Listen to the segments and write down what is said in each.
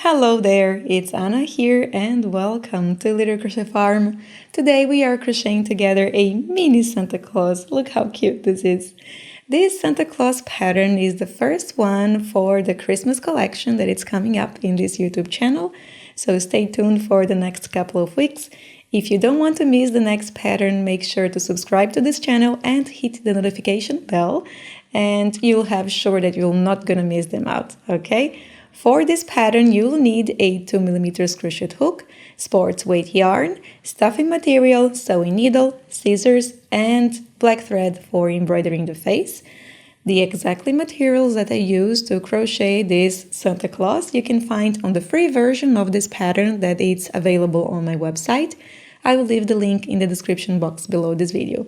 Hello there, it's Anna here and welcome to Little Crochet Farm. Today we are crocheting together a mini Santa Claus. Look how cute this is. This Santa Claus pattern is the first one for the Christmas collection that is coming up in this YouTube channel. So stay tuned for the next couple of weeks. If you don't want to miss the next pattern, make sure to subscribe to this channel and hit the notification bell, and you'll have sure that you're not gonna miss them out, okay? For this pattern, you'll need a 2mm crochet hook, sports weight yarn, stuffing material, sewing needle, scissors, and black thread for embroidering the face. The exact materials that I use to crochet this Santa Claus you can find on the free version of this pattern that is available on my website. I will leave the link in the description box below this video.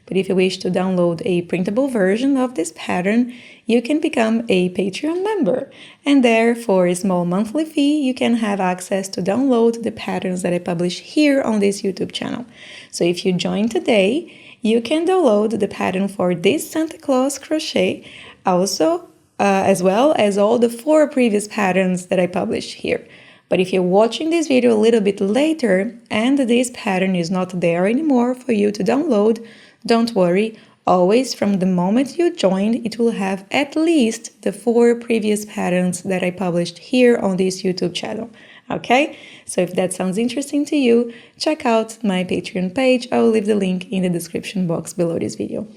But if you wish to download a printable version of this pattern, you can become a Patreon member. And there, for a small monthly fee, you can have access to download the patterns that I publish here on this YouTube channel. So if you join today, you can download the pattern for this Santa Claus crochet, also as well as all the 4 previous patterns that I published here. But if you're watching this video a little bit later and this pattern is not there anymore for you to download, don't worry, always from the moment you join, it will have at least the 4 previous patterns that I published here on this YouTube channel, okay? So if that sounds interesting to you, check out my Patreon page. I will leave the link in the description box below this video.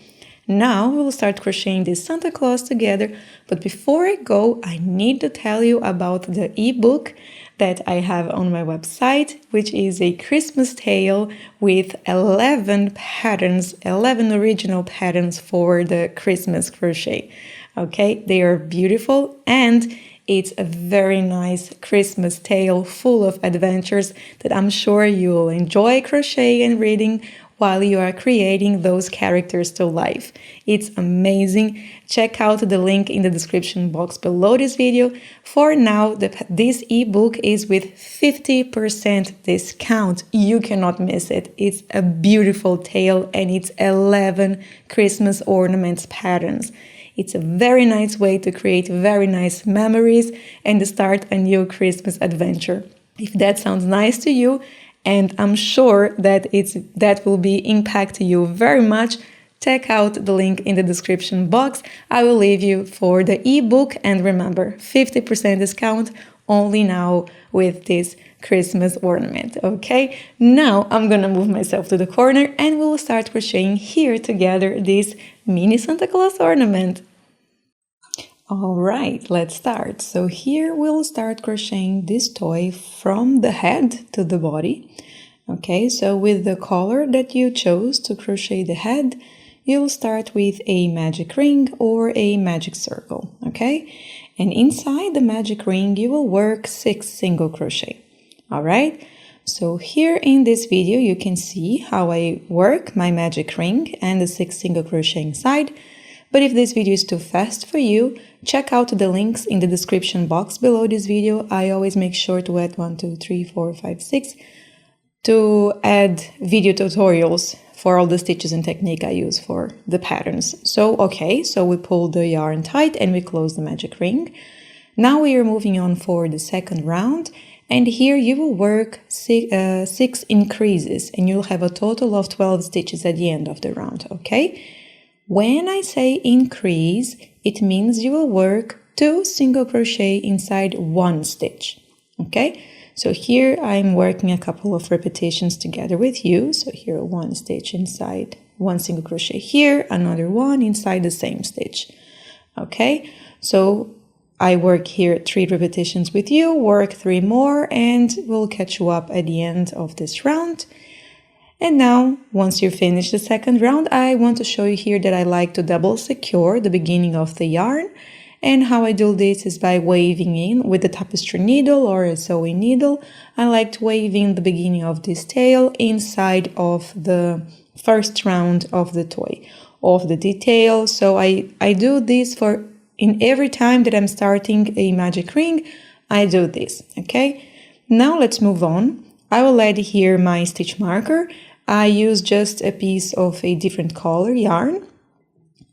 Now we'll start crocheting this Santa Claus together, but before I go, I need to tell you about the ebook that I have on my website, which is a Christmas tale with 11 patterns, 11 original patterns for the Christmas crochet. Okay, they are beautiful and it's a very nice Christmas tale full of adventures that I'm sure you'll enjoy crocheting and reading while you are creating those characters to life. It's amazing. Check out the link in the description box below this video. For now, this ebook is with 50% discount. You cannot miss it. It's a beautiful tale and it's 11 Christmas ornaments patterns. It's a very nice way to create very nice memories and to start a new Christmas adventure. If that sounds nice to you, and I'm sure that that will be impact you very much, check out the link in the description box. I will leave you for the ebook, and remember, 50% discount only now with this Christmas ornament, okay? Now I'm gonna move myself to the corner and we'll start crocheting here together this mini Santa Claus ornament. All right, let's start. So here we'll start crocheting this toy from the head to the body. Okay, so with the color that you chose to crochet the head, you'll start with a magic ring or a magic circle, okay? And inside the magic ring, you will work 6 single crochet. All right, so here in this video, you can see how I work my magic ring and the 6 single crochet inside. But if this video is too fast for you, check out the links in the description box below this video. I always make sure to add 1, 2, 3, 4, 5, 6 to add video tutorials for all the stitches and technique I use for the patterns. So, okay, so we pull the yarn tight and we close the magic ring. Now we are moving on for the second round. And here you will work 6 increases and you'll have a total of 12 stitches at the end of the round, okay? When I say increase, it means you will work 2 single crochet inside 1 stitch, okay? So here I'm working a couple of repetitions together with you. So here 1 stitch inside 1 single crochet here, another 1 inside the same stitch, okay? So I work here 3 repetitions with you, work 3 more, and we'll catch you up at the end of this round. And now, once you finish the second round, I want to show you here that I like to double secure the beginning of the yarn. And how I do this is by waving in with the tapestry needle or a sewing needle. I like to wave in the beginning of this tail inside of the first round of the toy, of the detail. So I do this in every time that I'm starting a magic ring, I do this, okay? Now let's move on. I will add here my stitch marker. I use just a piece of a different color yarn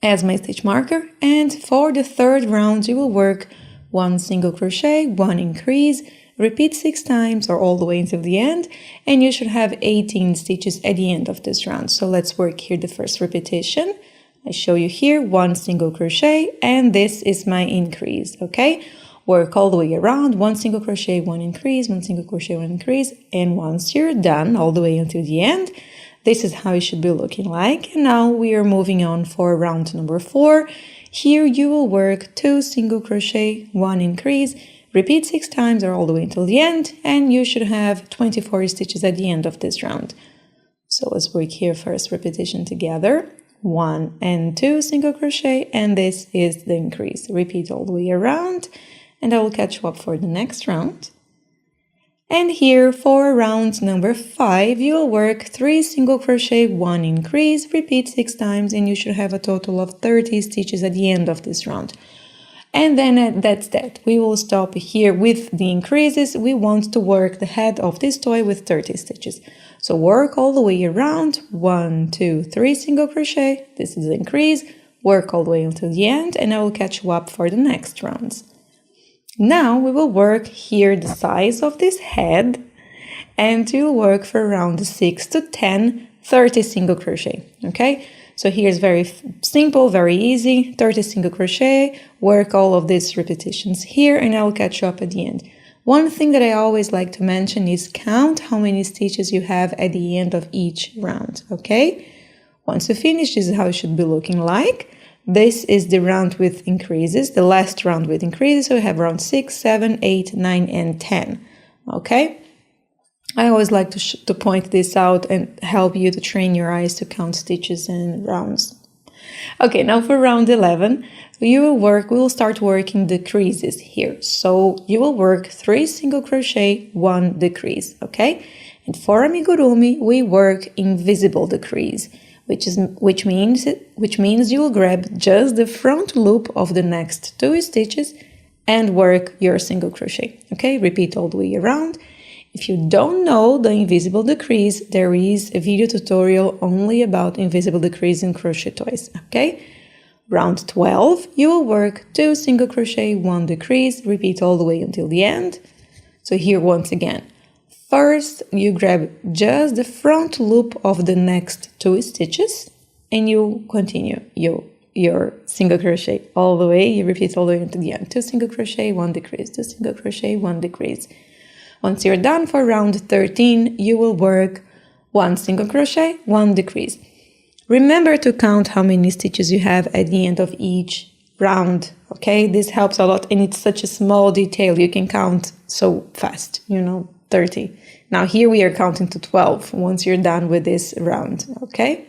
as my stitch marker, and for the third round you will work 1 single crochet, 1 increase, repeat 6 times or all the way until the end, and you should have 18 stitches at the end of this round. So let's work here the first repetition. I show you here 1 single crochet, and this is my increase, okay? Work all the way around, 1 single crochet, 1 increase, 1 single crochet, 1 increase, and once you're done all the way until the end, this is how it should be looking like. And now we are moving on for round number 4. Here you will work 2 single crochet, 1 increase, repeat 6 times or all the way until the end, and you should have 24 stitches at the end of this round. So let's work here first repetition together. 1 and 2 single crochet, and this is the increase. Repeat all the way around, and I will catch you up for the next round. And here for round number 5, you'll work 3 single crochet, 1 increase, repeat 6 times, and you should have a total of 30 stitches at the end of this round. And then that's that. We will stop here with the increases. We want to work the head of this toy with 30 stitches. So work all the way around, 1, 2, 3 single crochet. This is the increase. Work all the way until the end, and I will catch you up for the next rounds. Now we will work here the size of this head, and you'll work for around 6 to 10, 30 single crochet, okay? So here's very simple, very easy, 30 single crochet, work all of these repetitions here, and I will catch you up at the end. One thing that I always like to mention is count how many stitches you have at the end of each round, okay? Once you finish, this is how it should be looking like. This is the round with increases, the last round with increases, so we have round 6, 7, 8, 9, and 10, okay? I always like to point this out and help you to train your eyes to count stitches and rounds. Okay, now for round 11, we will start working decreases here. So you will work 3 single crochet, 1 decrease, okay? And for amigurumi, we work invisible decrease, which means you will grab just the front loop of the next 2 stitches and work your single crochet, okay? Repeat all the way around. If you don't know the invisible decrease, there is a video tutorial only about invisible decrease in crochet toys, okay? Round 12, you will work 2 single crochet, 1 decrease, repeat all the way until the end. So here once again, first you grab just the front loop of the next 2 stitches and you continue your single crochet all the way, you repeat all the way until the end. 2 single crochet, 1 decrease, 2 single crochet, 1 decrease. Once you're done for round 13, you will work 1 single crochet, 1 decrease. Remember to count how many stitches you have at the end of each round, okay? This helps a lot, and it's such a small detail. You can count so fast, 30. Now here we are counting to 12 once you're done with this round, okay?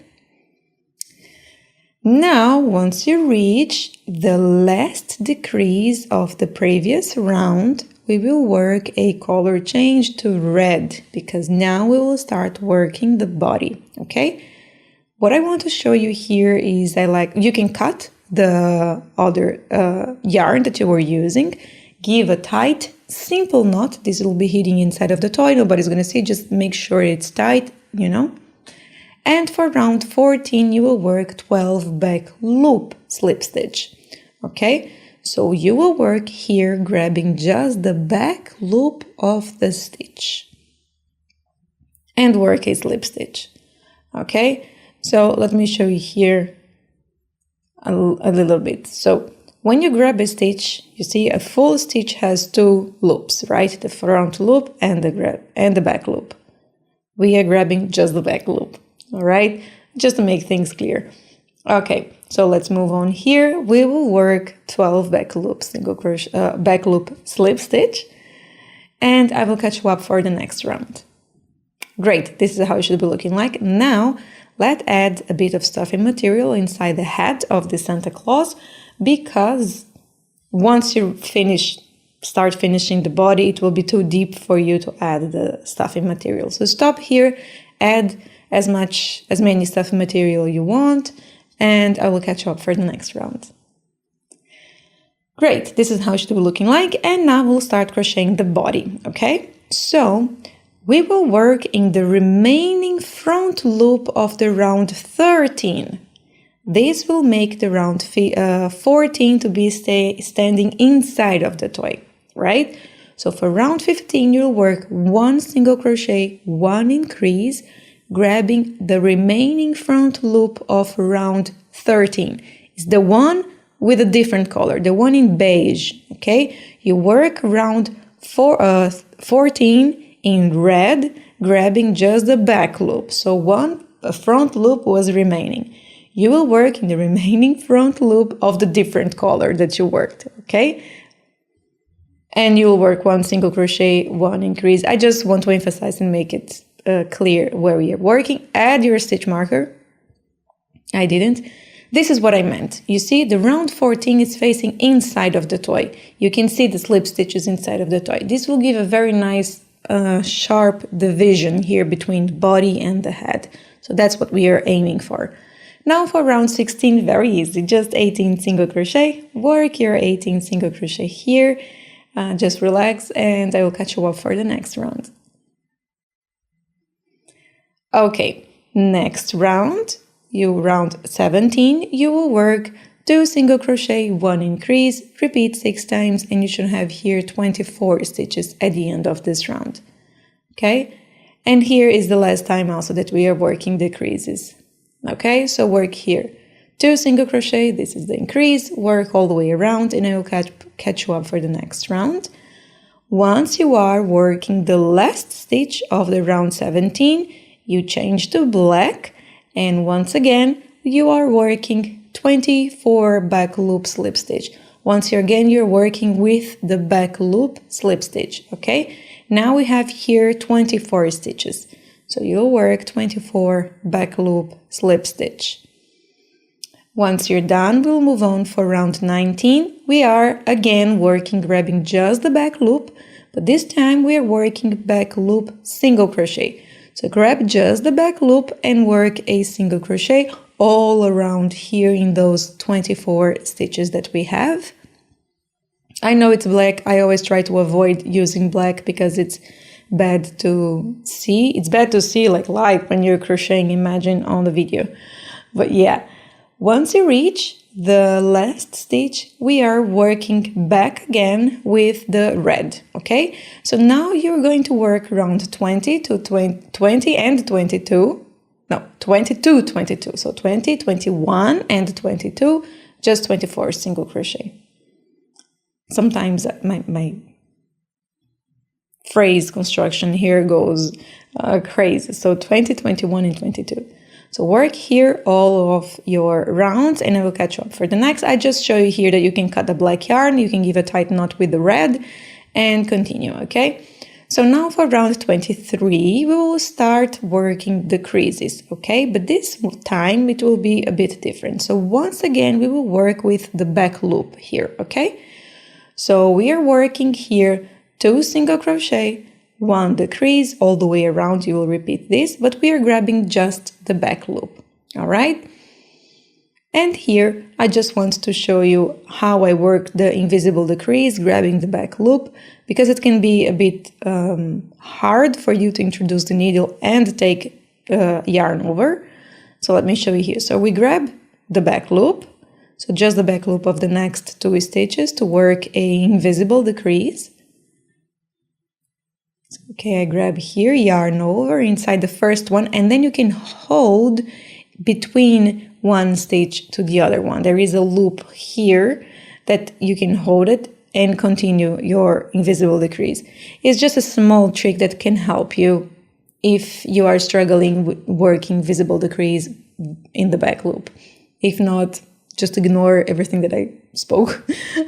Now, once you reach the last decrease of the previous round, we will work a color change to red, because now we will start working the body, okay? What I want to show you here is you can cut the other yarn that you were using, give a tight, simple knot. This will be hidden inside of the toy. Nobody's going to see. Just make sure it's tight, And for round 14, you will work 12 back loop slip stitch, okay? So you will work here grabbing just the back loop of the stitch and work a slip stitch, okay? So let me show you here a little bit. So when you grab a stitch, you see a full stitch has 2 loops, right? The front loop and the back loop. We are grabbing just the back loop, all right? Just to make things clear. Okay, so let's move on here. We will work 12 back loop back loop slip stitch, and I will catch you up for the next round. Great, this is how it should be looking like. Now, let's add a bit of stuffing material inside the head of the Santa Claus, because once you start finishing the body, it will be too deep for you to add the stuffing material. So stop here, add as many stuffing material you want, and I will catch you up for the next round. Great, this is how it should be looking like, and now we'll start crocheting the body, okay? So we will work in the remaining front loop of the round 13. This will make the round 14 to be standing inside of the toy, right? So for round 15, you'll work 1 single crochet, 1 increase, grabbing the remaining front loop of round 13. It's the one with a different color, the one in beige, okay? You work round 14 in red, grabbing just the back loop. So a front loop was remaining. You will work in the remaining front loop of the different color that you worked, okay? And you'll work 1 single crochet, 1 increase. I just want to emphasize and make it clear where we are working. Add your stitch marker. I didn't. This is what I meant. You see, the round 14 is facing inside of the toy. You can see the slip stitches inside of the toy. This will give a very nice, sharp division here between the body and the head. So that's what we are aiming for. Now for round 16, very easy. Just 18 single crochet. Work your 18 single crochet here. Just relax and I will catch you up for the next round. Okay, next round, round 17, you will work 2 single crochet, 1 increase, repeat 6 times, and you should have here 24 stitches at the end of this round. Okay, and here is the last time also that we are working the creases. Okay, so work here. 2 single crochet, this is the increase, work all the way around, and I will catch you up for the next round. Once you are working the last stitch of the round 17, you change to black, and once again, you are working 24 back loop slip stitch. Once again, you're working with the back loop slip stitch, okay? Now we have here 24 stitches. So you'll work 24 back loop slip stitch. Once you're done, we'll move on for round 19. We are again working, grabbing just the back loop, but this time we are working back loop single crochet. So grab just the back loop and work a single crochet all around here in those 24 stitches that we have. I know it's black. I always try to avoid using black because it's bad to see. It's bad to see like light when you're crocheting, imagine on the video. But yeah. Once you reach the last stitch, we are working back again with the red, okay? So now you're going to work around 20 to 20 and 22. No, 22, 22. So 20, 21 and 22, just 24 single crochet. Sometimes my phrase construction here goes crazy. So 20, 21 and 22. So work here all of your rounds and I will catch up for the next. I just show you here that you can cut the black yarn, you can give a tight knot with the red and continue, okay? So now for round 23, we will start working the creases, okay? But this time it will be a bit different. So once again, we will work with the back loop here, okay? So we are working here 2 single crochet, 1 decrease all the way around. You will repeat this, but we are grabbing just the back loop, all right? And here I just want to show you how I work the invisible decrease, grabbing the back loop, because it can be a bit hard for you to introduce the needle and take yarn over. So let me show you here. So we grab the back loop, so just the back loop of the next 2 stitches to work a invisible decrease. Okay, I grab here, yarn over inside the first one, and then you can hold between one stitch to the other one. There is a loop here that you can hold it and continue your invisible decrease. It's just a small trick that can help you if you are struggling with working visible decrease in the back loop. If not, just ignore everything that I spoke.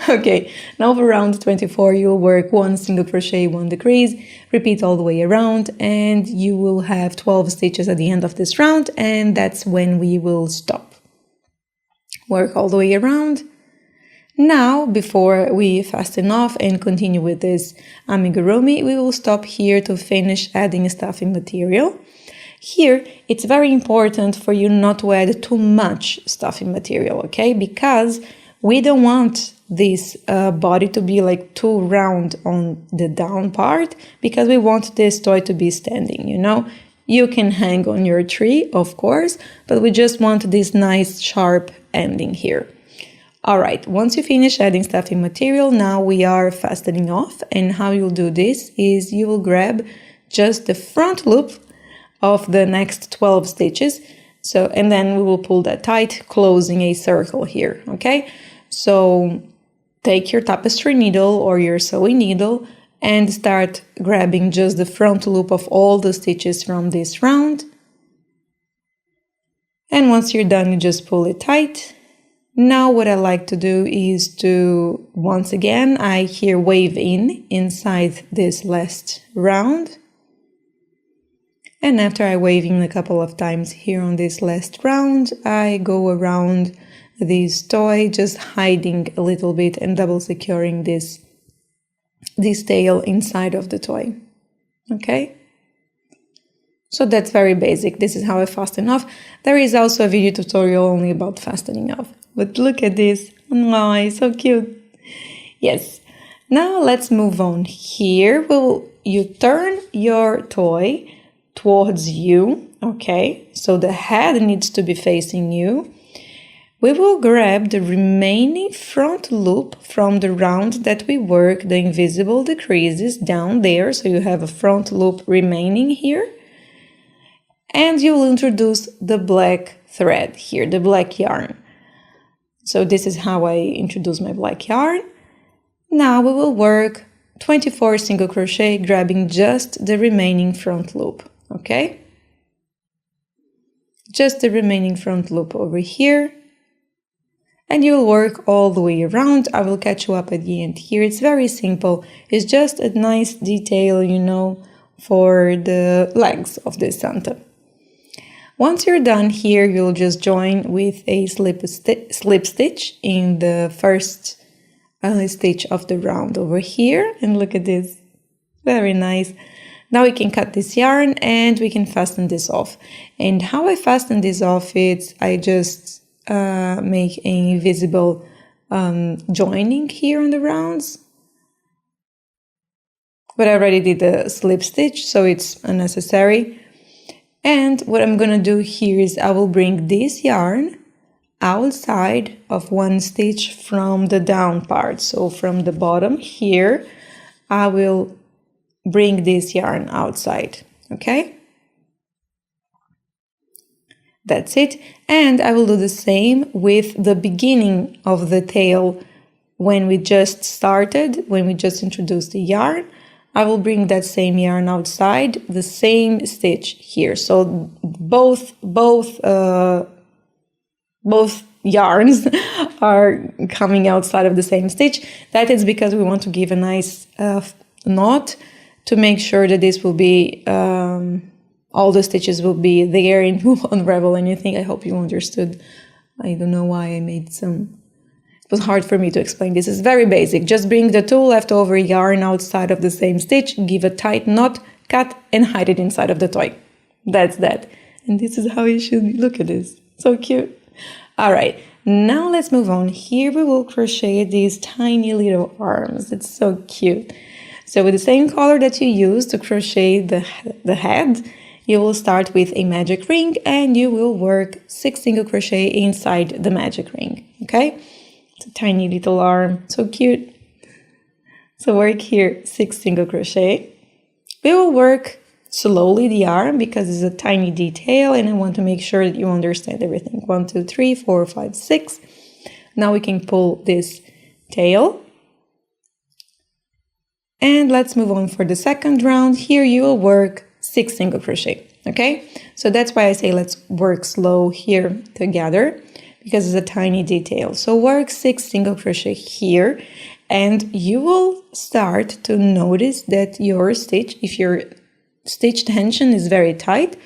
Okay, now for round 24, you'll work 1 single crochet, 1 decrease, repeat all the way around, and you will have 12 stitches at the end of this round, and that's when we will stop. Work all the way around. Now, before we fasten off and continue with this amigurumi, we will stop here to finish adding stuffing material. Here, it's very important for you not to add too much stuffing material, okay? Because we don't want this body to be like too round on the down part, because we want this toy to be standing, you know? You can hang on your tree, of course, but we just want this nice sharp ending here. All right, once you finish adding stuffing material, now we are fastening off. And how you'll do this is you will grab just the front loop of the next 12 stitches. So, and then we will pull that tight, closing a circle here, okay? So take your tapestry needle or your sewing needle and start grabbing just the front loop of all the stitches from this round. And once you're done, you just pull it tight. Now what I like to do is to, once again, I here wave inside this last round. And after I wave in a couple of times here on this last round, I go around this toy, just hiding a little bit and double securing this tail inside of the toy. Okay? So that's very basic. This is how I fasten off. There is also a video tutorial only about fastening off. But look at this. Oh, it's so cute. Yes. Now let's move on. Here, you turn your toy towards you. Okay. So the head needs to be facing you. We will grab the remaining front loop from the round that we worked, the invisible decreases down there. So you have a front loop remaining here. And you will introduce the black thread here, the black yarn. So this is how I introduce my black yarn. Now we will work 24 single crochet, grabbing just the remaining front loop, okay? Just the remaining front loop over here. And you'll work all the way around. I will catch you up at the end here. It's very simple. It's just a nice detail, you know, for the legs of this Santa. Once you're done here, you'll just join with a slip stitch in the first stitch of the round over here. And look at this, very nice. Now we can cut this yarn and we can fasten this off. And how I fasten this off is I just make a visible joining here on the rounds. But I already did the slip stitch, so it's unnecessary. And what I'm gonna do here is I will bring this yarn outside of one stitch from the down part. So from the bottom here, I will bring this yarn outside, okay? That's it. And I will do the same with the beginning of the tail when we just started, when we just introduced the yarn. I will bring that same yarn outside, the same stitch here. So both yarns are coming outside of the same stitch. That is because we want to give a nice knot to make sure that this will be, all the stitches will be there and won't unravel anything. I hope you understood. I don't know why I made some... It was hard for me to explain. This is very basic. Just bring the two leftover yarn outside of the same stitch, give a tight knot, cut, and hide it inside of the toy. That's that. And this is how it should be. Look at this. So cute. All right. Now let's move on. Here we will crochet these tiny little arms. It's so cute. So with the same color that you use to crochet the head, you will start with a magic ring and you will work 6 single crochet inside the magic ring. Okay? It's a tiny little arm, so cute. So work here 6 single crochet. We will work slowly the arm because it's a tiny detail and I want to make sure that you understand everything. 1, 2, 3, 4, 5, 6. Now we can pull this tail. And let's move on for the second round. Here you will work 6 single crochet, okay? So that's why I say let's work slow here together, because it's a tiny detail. So work 6 single crochet here, and you will start to notice that your stitch, if your stitch tension is very tight,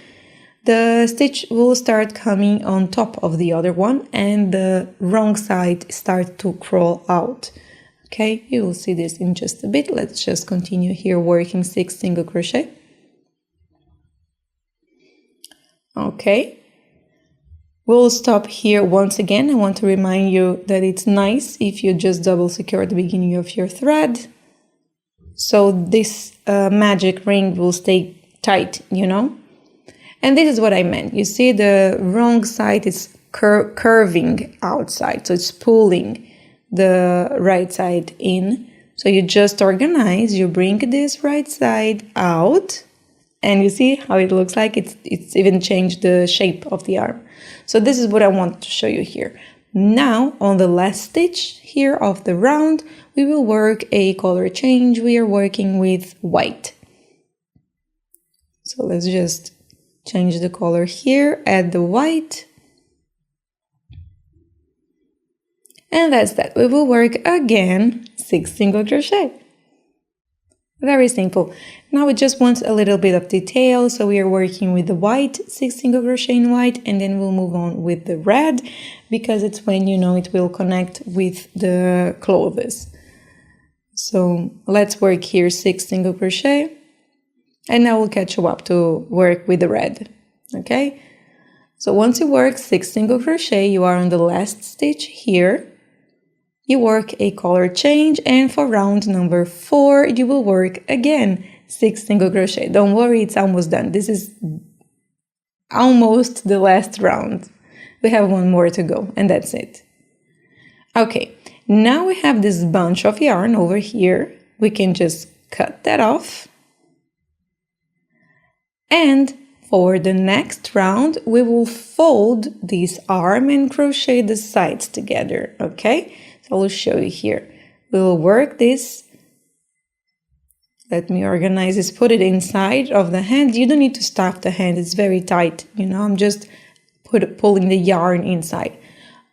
the stitch will start coming on top of the other one and the wrong side start to crawl out. Okay, you will see this in just a bit. Let's just continue here working 6 single crochet. Okay. We'll stop here once again. I want to remind you that it's nice if you just double secure at the beginning of your thread. So this magic ring will stay tight, you know? And this is what I meant. You see the wrong side is curving outside, so it's pulling. the right side in. So you just organize, you bring this right side out, and you see how it looks like it's even changed the shape of the arm. So this is what I want to show you here. Now on the last stitch here of the round, we will work a color change. We are working with white. So let's just change the color here, add the white. And that's that. We will work again 6 single crochet. Very simple. Now we just want a little bit of detail, so we are working with the white, 6 single crochet in white, and then we'll move on with the red, because it's when, you know, it will connect with the clothes. So let's work here 6 single crochet, and now we'll catch you up to work with the red. Okay? So once you work 6 single crochet, you are on the last stitch here. You work a color change, and for round number 4, you will work again 6 single crochet. Don't worry, it's almost done. This is almost the last round. We have one more to go, and that's it. Okay, now we have this bunch of yarn over here. We can just cut that off. And for the next round, we will fold this arm and crochet the sides together, okay? I will show you here. We will work this. Let me organize this. Put it inside of the hand. You don't need to stuff the hand. It's very tight. You know, I'm just pulling the yarn inside.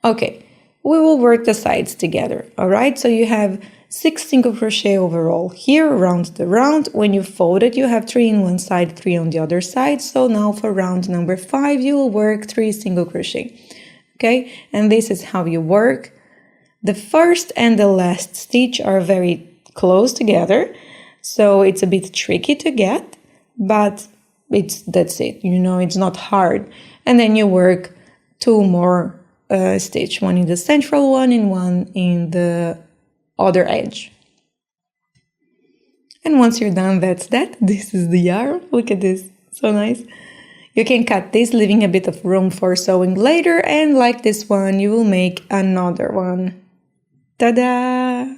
Okay, we will work the sides together. All right, so you have 6 single crochet overall here around the round. When you fold it, you have 3 in one side, 3 on the other side. So now for round number 5, you will work 3 single crochet. Okay, and this is how you work. The first and the last stitch are very close together, so it's a bit tricky to get, but that's it, you know, it's not hard. And then you work 2 more stitch, one in the central one and one in the other edge. And once you're done, that's that. This is the arm. Look at this, so nice. You can cut this, leaving a bit of room for sewing later, and like this one, you will make another one. Ta-da!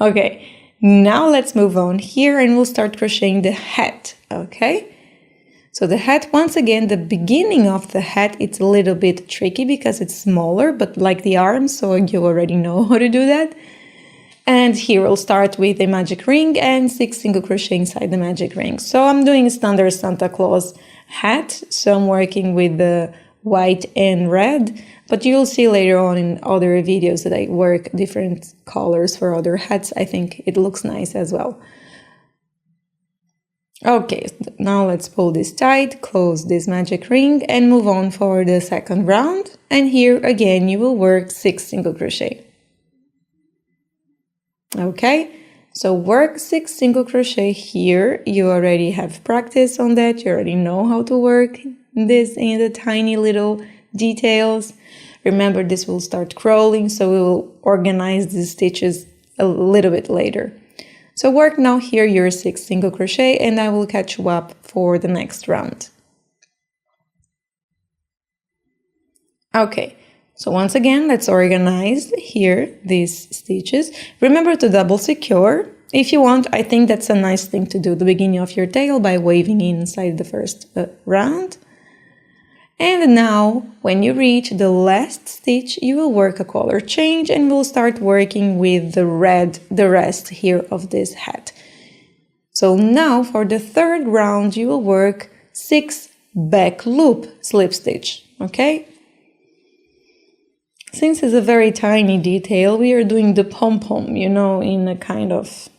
Okay, now let's move on here and we'll start crocheting the hat, okay? So the hat, once again, the beginning of the hat, it's a little bit tricky because it's smaller, but like the arm, so you already know how to do that. And here we'll start with a magic ring and 6 single crochet inside the magic ring. So I'm doing a standard Santa Claus hat, so I'm working with the white and red, but you'll see later on in other videos that I work different colors for other hats. I think it looks nice as well. Okay, now let's pull this tight, close this magic ring and move on for the second round. And here again you will work 6 single crochet. Okay, so work 6 single crochet here. You already have practice on that. You already know how to work this in the tiny little details. Remember, this will start crawling, so we will organize the stitches a little bit later. So work now here your 6 single crochet, and I will catch you up for the next round. Okay, so once again, let's organize here these stitches. Remember to double secure. If you want, I think that's a nice thing to do, the beginning of your tail by waving inside the first round. And now, when you reach the last stitch, you will work a color change and we'll start working with the red, the rest here of this hat. So now for the third round, you will work 6 back loop slip stitch, okay? Since it's a very tiny detail, we are doing the pom-pom, you know, in a kind of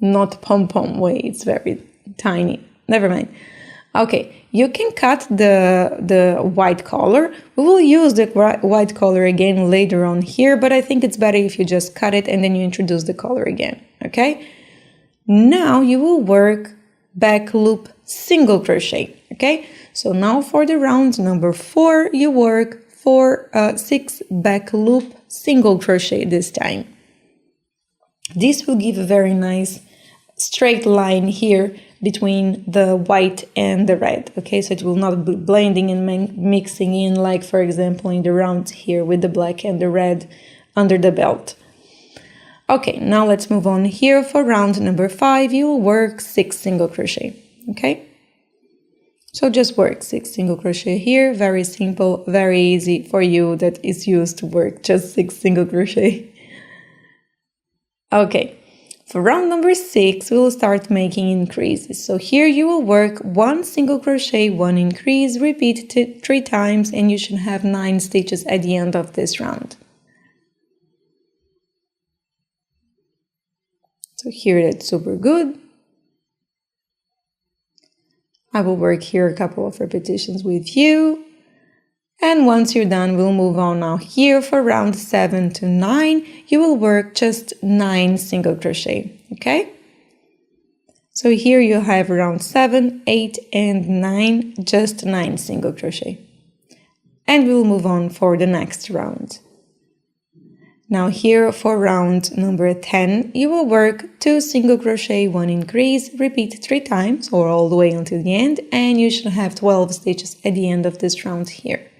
not pom-pom way. It's very tiny. Never mind. Okay, you can cut the white color. We will use the white color again later on here, but I think it's better if you just cut it and then you introduce the color again, okay? Now you will work back loop single crochet, okay? So now for the round number 4, you work 6 back loop single crochet this time. This will give a very nice straight line here between the white and the red, okay? So it will not be blending and mixing in, like for example in the rounds here with the black and the red under the belt. Okay, now let's move on here. For round number 5, you will work 6 single crochet, okay? So just work 6 single crochet here, very simple, very easy for you that is used to work just 6 single crochet. Okay. For round number 6, we will start making increases. So here you will work 1 single crochet, 1 increase, repeat it 3 times, and you should have 9 stitches at the end of this round. So here that's super good. I will work here a couple of repetitions with you. And once you're done, we'll move on now here for round 7 to 9. You will work just 9 single crochet, okay? So here you have round 7, 8, and 9, just 9 single crochet. And we'll move on for the next round. Now here for round number 10, you will work 2 single crochet, 1 increase, repeat 3 times or all the way until the end, and you should have 12 stitches at the end of this round here.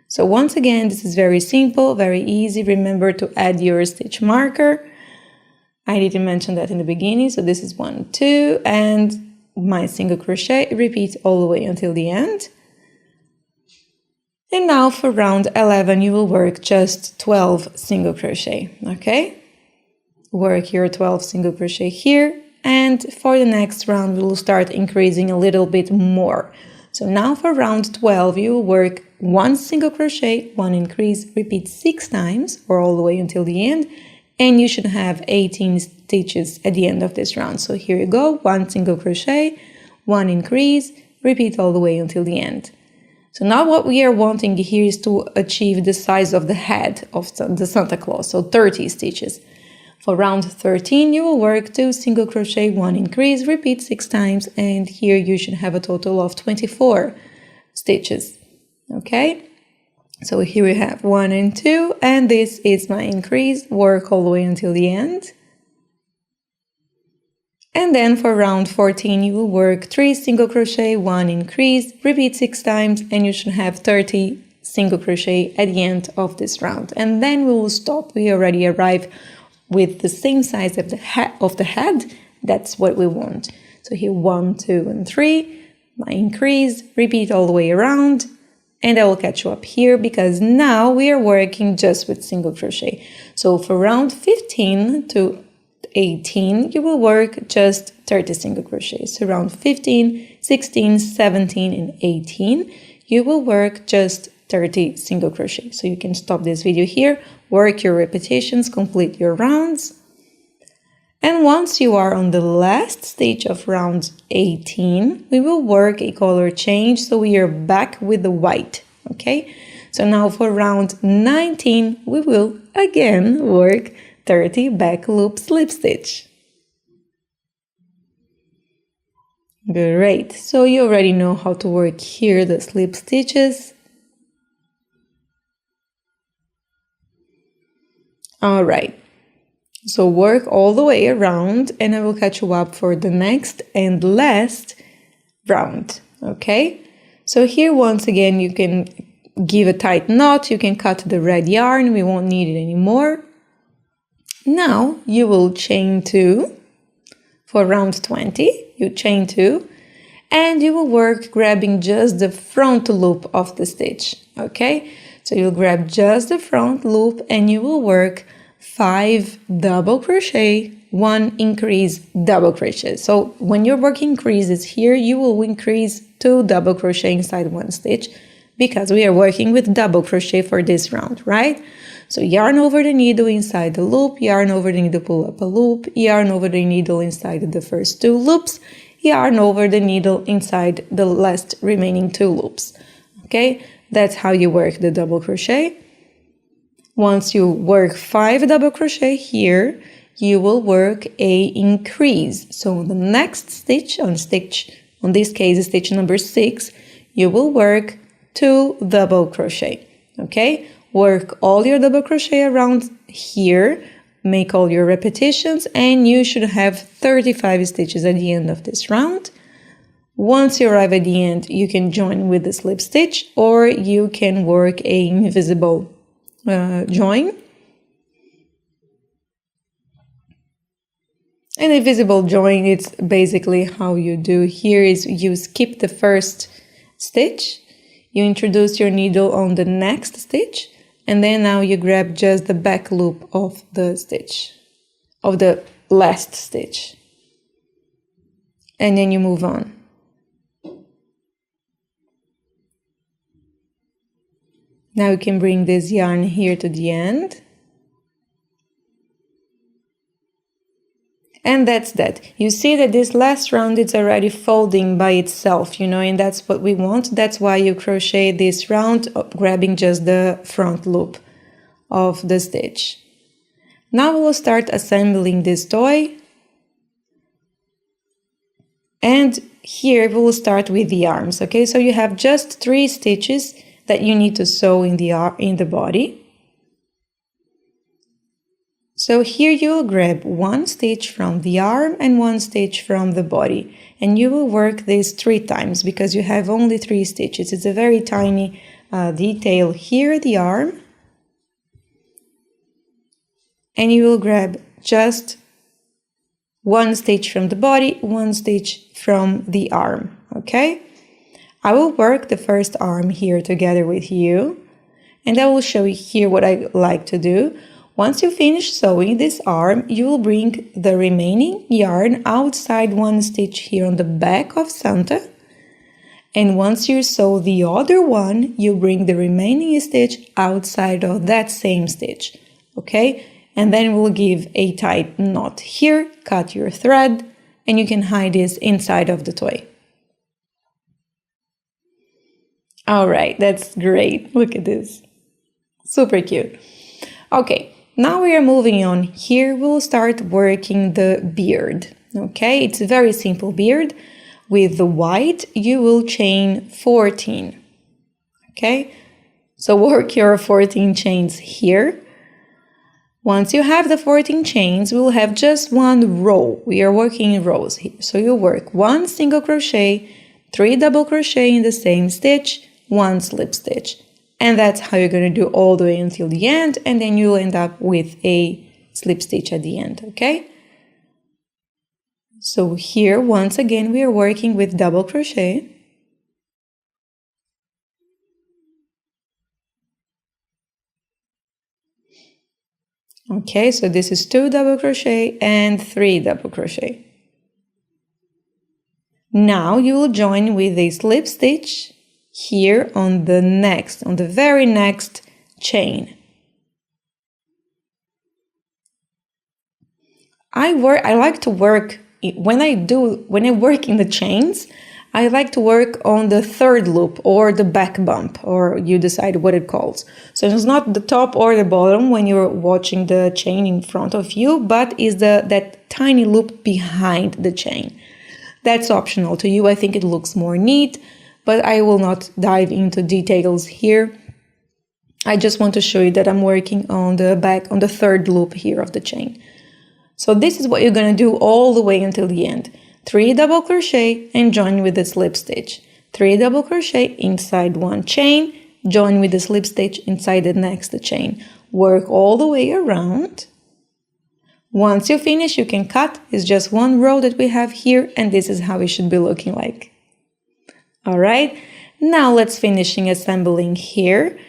So once again, this is very simple, very easy. Remember to add your stitch marker. I didn't mention that in the beginning. So this is 1, 2, and my single crochet, repeat all the way until the end. And now for round 11, you will work just 12 single crochet, okay? Work your 12 single crochet here. And for the next round, we will start increasing a little bit more. So now for round 12, you will work 1 single crochet, 1 increase, repeat 6 times or all the way until the end, and you should have 18 stitches at the end of this round. So here you go, 1 single crochet, 1 increase, repeat all the way until the end. So now what we are wanting here is to achieve the size of the head of the Santa Claus, so 30 stitches. For round 13, you will work 2 single crochet, 1 increase, repeat 6 times, and here you should have a total of 24 stitches. Okay, so here we have 1 and 2, and this is my increase, work all the way until the end. And then for round 14, you will work 3 single crochet, 1 increase, repeat 6 times, and you should have 30 single crochet at the end of this round. And then we will stop. We already arrive with the same size of the head. That's what we want. So here 1, 2, and 3, my increase, repeat all the way around. And I will catch you up here because now we are working just with single crochet. So for round 15 to 18, you will work just 30 single crochets. So round 15, 16, 17, and 18, you will work just 30 single crochet. So you can stop this video here, work your repetitions, complete your rounds. And once you are on the last stage of round 18, we will work a color change. So we are back with the white, okay? So now for round 19, we will again work 30 back loop slip stitch. Great, so you already know how to work here the slip stitches. All right. So work all the way around and I will catch you up for the next and last round, okay? So here once again you can give a tight knot, you can cut the red yarn, we won't need it anymore. Now you will chain 2 for round 20, you chain 2 and you will work grabbing just the front loop of the stitch, okay? So you'll grab just the front loop and you will work 5 double crochet, 1 increase, double crochet. So when you're working increases here, you will increase 2 double crochet inside 1 stitch because we are working with double crochet for this round, right? So yarn over the needle inside the loop, yarn over the needle, pull up a loop, yarn over the needle inside the first 2 loops, yarn over the needle inside the last remaining 2 loops. Okay, that's how you work the double crochet. Once you work 5 double crochet here, you will work a increase. So on the next stitch, on this case stitch number 6, you will work 2 double crochet. Okay, work all your double crochet around here make all your repetitions, and you should have 35 stitches at the end of this round. Once you arrive at the end, you can join with the slip stitch, or you can work a invisible join. An invisible join, it's basically how you do here is you skip the first stitch, you introduce your needle on the next stitch, and then now you grab just the back loop of the stitch, of the last stitch, and then you move on. Now you can bring this yarn here to the end. And that's that. You see that this last round it's already folding by itself, you know, and that's what we want. That's why you crochet this round, grabbing just the front loop of the stitch. Now we'll start assembling this toy. And here we'll start with the arms, okay? So you have just 3 stitches that you need to sew in the body. So here you'll grab 1 stitch from the arm and 1 stitch from the body, and you will work this 3 times because you have only 3 stitches. It's a very tiny detail here, the arm, and you will grab just 1 stitch from the body, 1 stitch from the arm, okay? I will work the first arm here together with you, and I will show you here what I like to do. Once you finish sewing this arm, you will bring the remaining yarn outside 1 stitch here on the back of Santa. And once you sew the other one, you bring the remaining stitch outside of that same stitch, okay? And then we'll give a tight knot here, cut your thread, and you can hide this inside of the toy. All right, that's great. Look at this. Super cute. Okay. Now we are moving on. Here we'll start working the beard, okay? It's a very simple beard. With the white, you will chain 14, okay? So work your 14 chains here. Once you have the 14 chains, we'll have just 1 row. We are working in rows here. So you work 1 single crochet, 3 double crochet in the same stitch, 1 slip stitch. And that's how you're going to do all the way until the end, and then you'll end up with a slip stitch at the end, okay? So here, once again, we are working with double crochet. Okay, so this is 2 double crochet and 3 double crochet. Now you will join with a slip stitch here on the very next chain. I like to work when I work in the chains, I like to work on the 3rd loop or the back bump, or you decide what it calls. So it's not the top or the bottom when you're watching the chain in front of you, but is that tiny loop behind the chain. That's optional to you. I think it looks more neat, but I will not dive into details here. I just want to show you that I'm working on the 3rd loop here of the chain. So this is what you're going to do all the way until the end. 3 double crochet and join with the slip stitch. 3 double crochet inside one chain, join with the slip stitch inside the next chain. Work all the way around. Once you finish, you can cut. It's just one row that we have here, and this is how it should be looking like. All right, now let's finishing assembling here.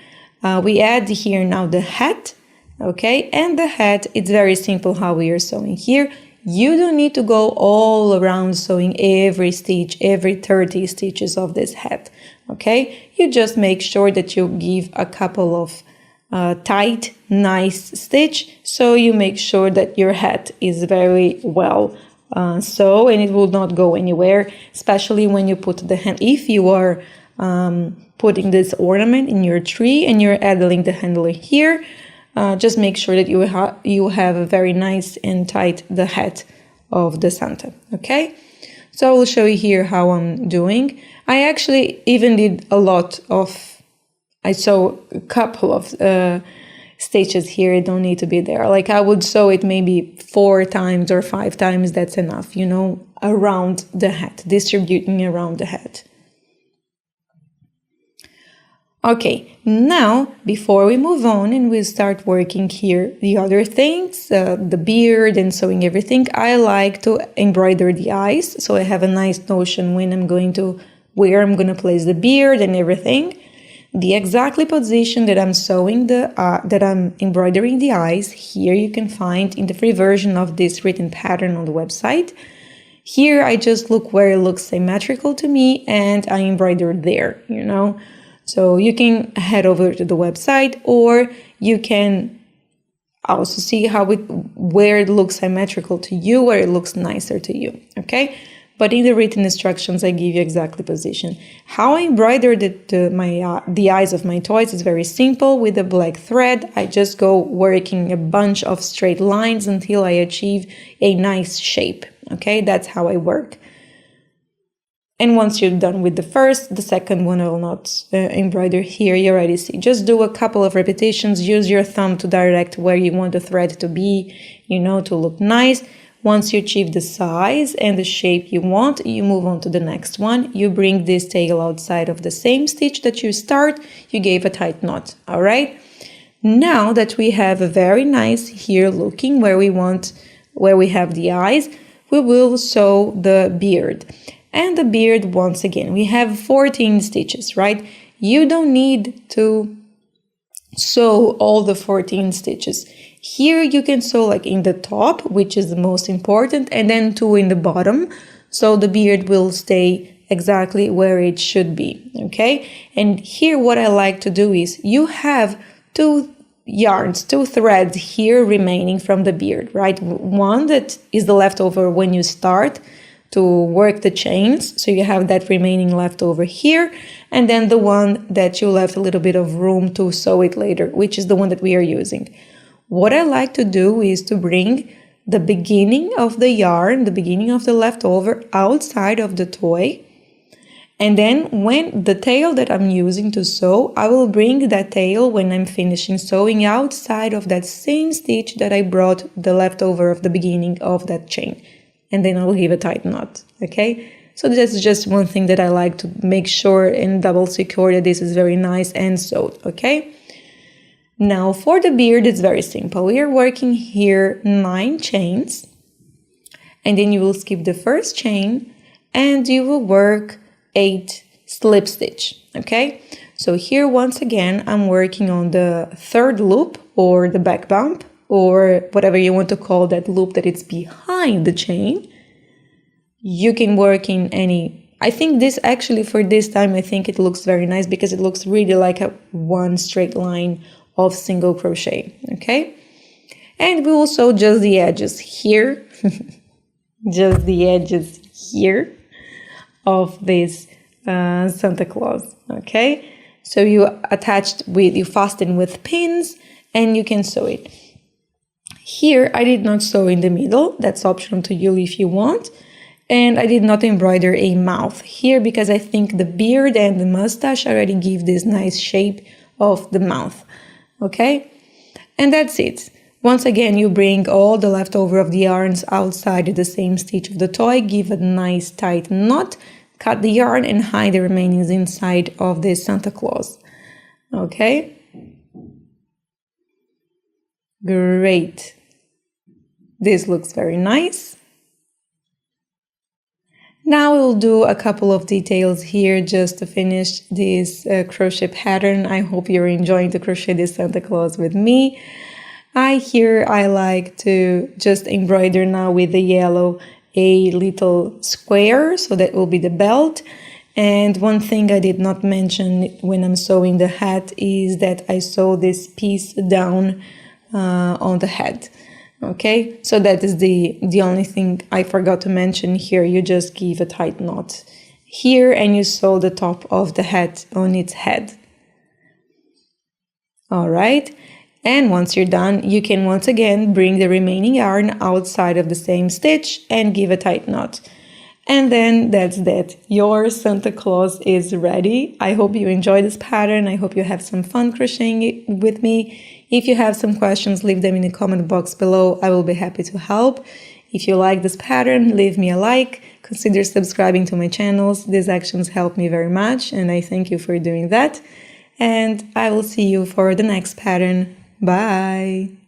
We add here now the hat, okay? And the hat, it's very simple how we are sewing here. You don't need to go all around sewing every stitch, every 30 stitches of this hat, okay? You just make sure that you give a couple of tight, nice stitch, so you make sure that your hat is very well sewn and it will not go anywhere, especially when you put the hand. If you are putting this ornament in your tree and you're adding the handle here, just make sure that you have a very nice and tight the hat of the Santa, okay? So I will show you here how I'm doing. I actually even did a lot of, I sew a couple of stitches here don't need to be there. Like I would sew it maybe 4 times or 5 times, that's enough, you know, around the hat, distributing around the hat. Okay, now before we move on and we start working here the other things, the beard and sewing everything, I like to embroider the eyes. So I have a nice notion when I'm going to, where I'm going to place the beard and everything. The exactly position that I'm sewing that I'm embroidering the eyes, here you can find in the free version of this written pattern on the website. Here I just look where it looks symmetrical to me and I embroider there, you know. So you can head over to the website, or you can also see where it looks symmetrical to you, where it looks nicer to you, okay? But in the written instructions, I give you exactly position. How I embroider the eyes of my toys is very simple. With a black thread, I just go working a bunch of straight lines until I achieve a nice shape, okay? That's how I work. And once you're done with the first, the second one I will not embroider here, you already see. Just do a couple of repetitions, use your thumb to direct where you want the thread to be, you know, to look nice. Once you achieve the size and the shape you want, you move on to the next one. You bring this tail outside of the same stitch that you start, you gave a tight knot, all right? Now that we have a very nice here looking where we have the eyes, we will sew the beard. And the beard, once again, we have 14 stitches, right? You don't need to sew all the 14 stitches. Here you can sew like in the top, which is the most important, and then 2 in the bottom. So the beard will stay exactly where it should be, okay? And here what I like to do is you have 2 threads here remaining from the beard, right? One that is the leftover when you start to work the chains, so you have that remaining left over here, and then the one that you left a little bit of room to sew it later, which is the one that we are using. What I like to do is to bring the beginning of the yarn, the beginning of the leftover outside of the toy, and then when the tail that I'm using to sew, I will bring that tail when I'm finishing sewing outside of that same stitch that I brought the leftover of the beginning of that chain. And then I'll give a tight knot, okay? So that's just one thing that I like to make sure and double secure that this is very nice and sewed, okay? Now for the beard, it's very simple. We are working here 9 chains, and then you will skip the first chain and you will work 8 slip stitch, okay? So here once again, I'm working on the 3rd loop or the back bump, or whatever you want to call that loop that it's behind the chain. You can work in any, I think this actually for this time, I think it looks very nice because it looks really like a one straight line of single crochet, okay? And we will sew just the edges here, just the edges here of this Santa Claus, okay? So you fasten with pins and you can sew it. Here, I did not sew in the middle. That's optional to you if you want. And I did not embroider a mouth here because I think the beard and the mustache already give this nice shape of the mouth. Okay? And that's it. Once again, you bring all the leftover of the yarns outside the same stitch of the toy, give a nice tight knot, cut the yarn and hide the remainings inside of this Santa Claus. Okay? Great. This looks very nice. Now we'll do a couple of details here just to finish this crochet pattern. I hope you're enjoying to crochet this Santa Claus with me. I like to just embroider now with the yellow a little square, so that will be the belt. And one thing I did not mention when I'm sewing the hat is that I sew this piece down on the head. Okay, so that is the only thing I forgot to mention here. You just give a tight knot here and you sew the top of the hat on its head. All right, and once you're done, you can once again bring the remaining yarn outside of the same stitch and give a tight knot. And then that's that. Your Santa Claus is ready. I hope you enjoy this pattern. I hope you have some fun crocheting it with me. If you have some questions, leave them in the comment box below. I will be happy to help. If you like this pattern, leave me a like. Consider subscribing to my channels. These actions help me very much, and I thank you for doing that. And I will see you for the next pattern. Bye!